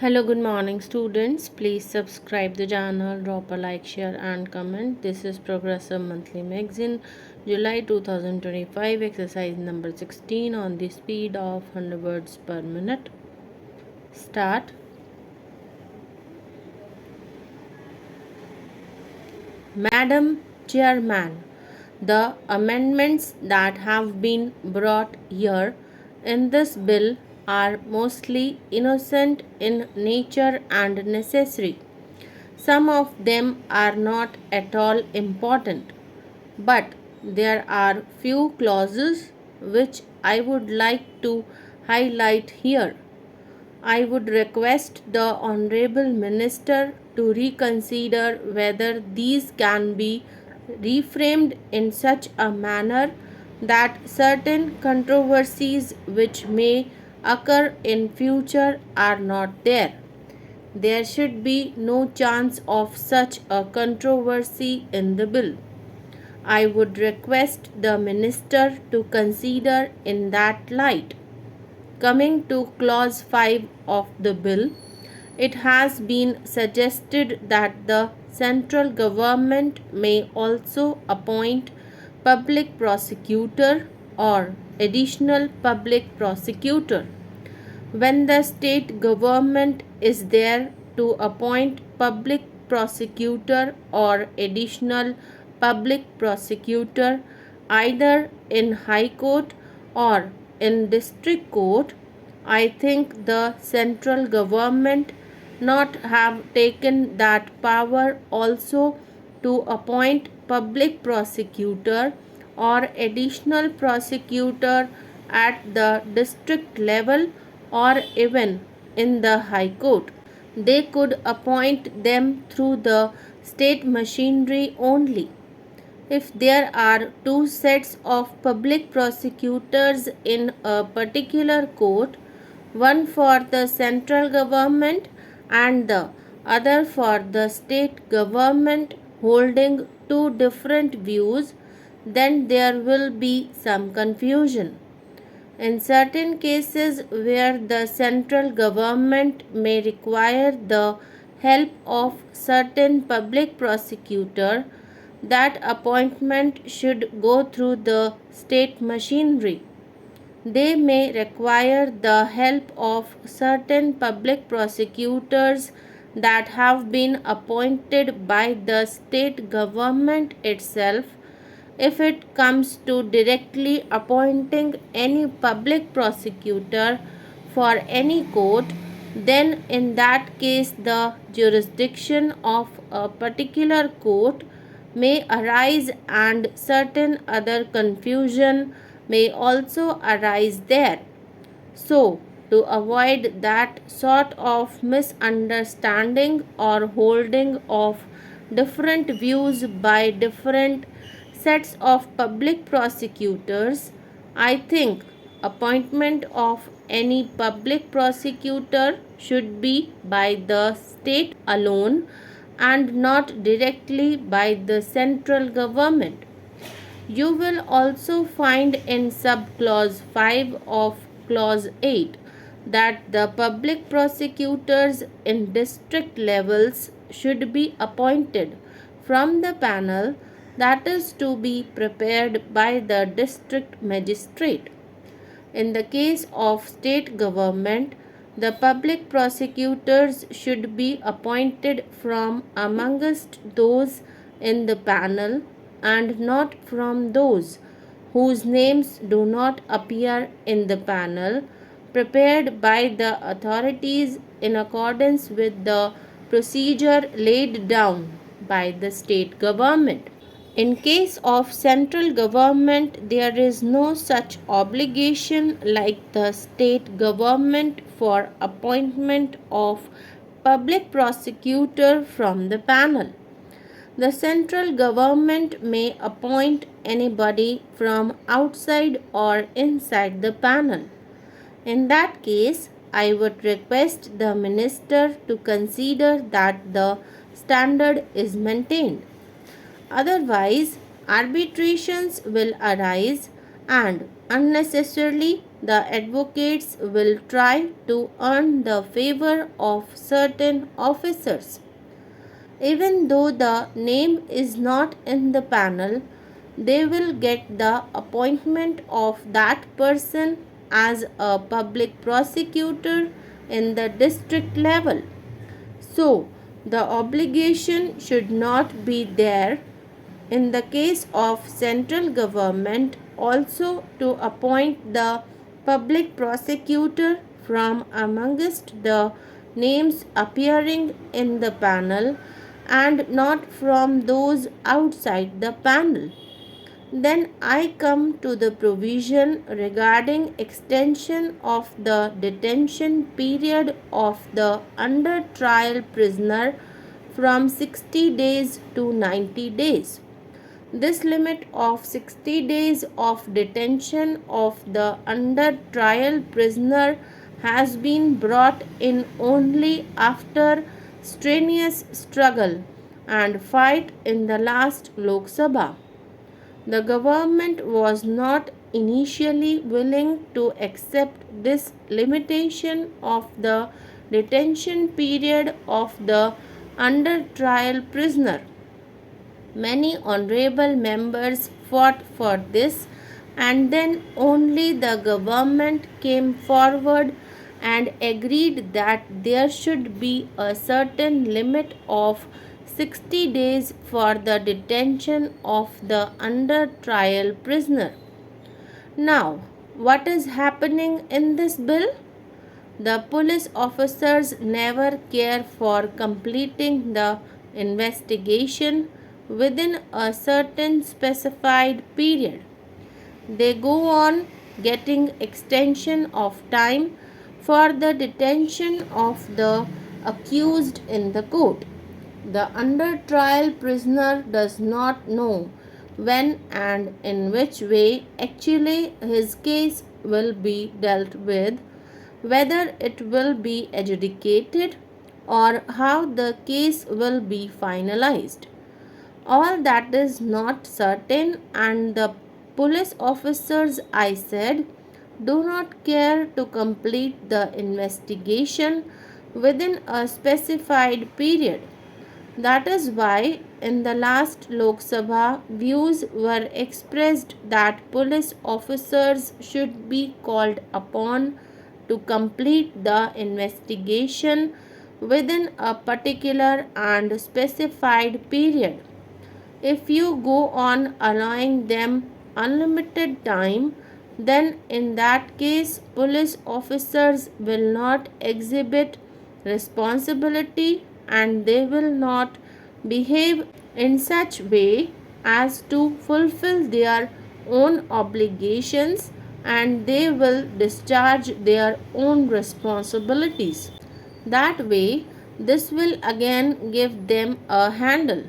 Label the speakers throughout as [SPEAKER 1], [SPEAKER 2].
[SPEAKER 1] Hello, good morning, students. Please subscribe the channel, drop a like, share, and comment. This is Progressive Monthly Magazine, July 2025, exercise number 16 on the speed of 100 words per minute. Start. Madam Chairman, the amendments that have been brought here in this bill are mostly innocent in nature and necessary. Some of them are not at all important, but there are few clauses which I would like to highlight here. I would request the Honorable Minister to reconsider whether these can be reframed in such a manner that certain controversies which may occur in future are not there. There should be no chance of such a controversy in the bill. I would request the Minister to consider in that light. Coming to clause 5 of the bill, it has been suggested that the central government may also appoint public prosecutor or additional public prosecutor when the state government is there to appoint public prosecutor or additional public prosecutor either in high court or in district court, I think the central government not have taken that power also to appoint public prosecutor or additional prosecutor at the district level or even in the High Court. They could appoint them through the state machinery only. If there are two sets of public prosecutors in a particular court, one for the central government and the other for the state government holding two different views, then there will be some confusion. In certain cases where the central government may require the help of certain public prosecutor, that appointment should go through the state machinery. They may require the help of certain public prosecutors that have been appointed by the state government itself. If it comes to directly appointing any public prosecutor for any court, then in that case the jurisdiction of a particular court may arise and certain other confusion may also arise there. So, to avoid that sort of misunderstanding or holding of different views by different sets of public prosecutors, I think appointment of any public prosecutor should be by the state alone and not directly by the central government. You will also find in subclause 5 of clause 8 that the public prosecutors in district levels should be appointed from the panel that is to be prepared by the district magistrate. In the case of state government, the public prosecutors should be appointed from amongst those in the panel and not from those whose names do not appear in the panel prepared by the authorities in accordance with the procedure laid down by the state government. In case of central government, there is no such obligation like the state government for appointment of public prosecutor from the panel. The central government may appoint anybody from outside or inside the panel. In that case, I would request the minister to consider that the standard is maintained. Otherwise, arbitrations will arise and unnecessarily the advocates will try to earn the favor of certain officers. Even though the name is not in the panel, they will get the appointment of that person as a public prosecutor in the district level. So, the obligation should not be there in the case of central government also to appoint the public prosecutor from amongst the names appearing in the panel and not from those outside the panel. Then I come to the provision regarding extension of the detention period of the under trial prisoner from 60 days to 90 days. This limit of 60 days of detention of the under trial prisoner has been brought in only after strenuous struggle and fight in the last Lok Sabha. The government was not initially willing to accept this limitation of the detention period of the under trial prisoner. Many honorable members fought for this, and then only the government came forward and agreed that there should be a certain limit of 60 days for the detention of the under trial prisoner. Now, what is happening in this bill? The police officers never care for completing the investigation within a certain specified period. They go on getting extension of time for the detention of the accused in the court. The under trial prisoner does not know when and in which way actually his case will be dealt with, whether it will be adjudicated or how the case will be finalized. All that is not certain, and the police officers, I said, do not care to complete the investigation within a specified period. That is why in the last Lok Sabha, views were expressed that police officers should be called upon to complete the investigation within a particular and specified period. If you go on allowing them unlimited time, then in that case, police officers will not exhibit responsibility and they will not behave in such way as to fulfill their own obligations, and they will discharge their own responsibilities. That way, this will again give them a handle.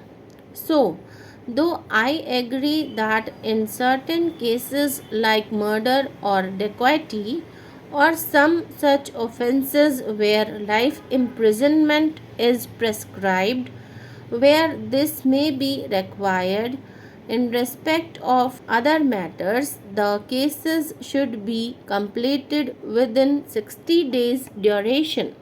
[SPEAKER 1] So, though I agree that in certain cases like murder or dacoity or some such offences where life imprisonment is prescribed, where this may be required, in respect of other matters, the cases should be completed within 60 days duration.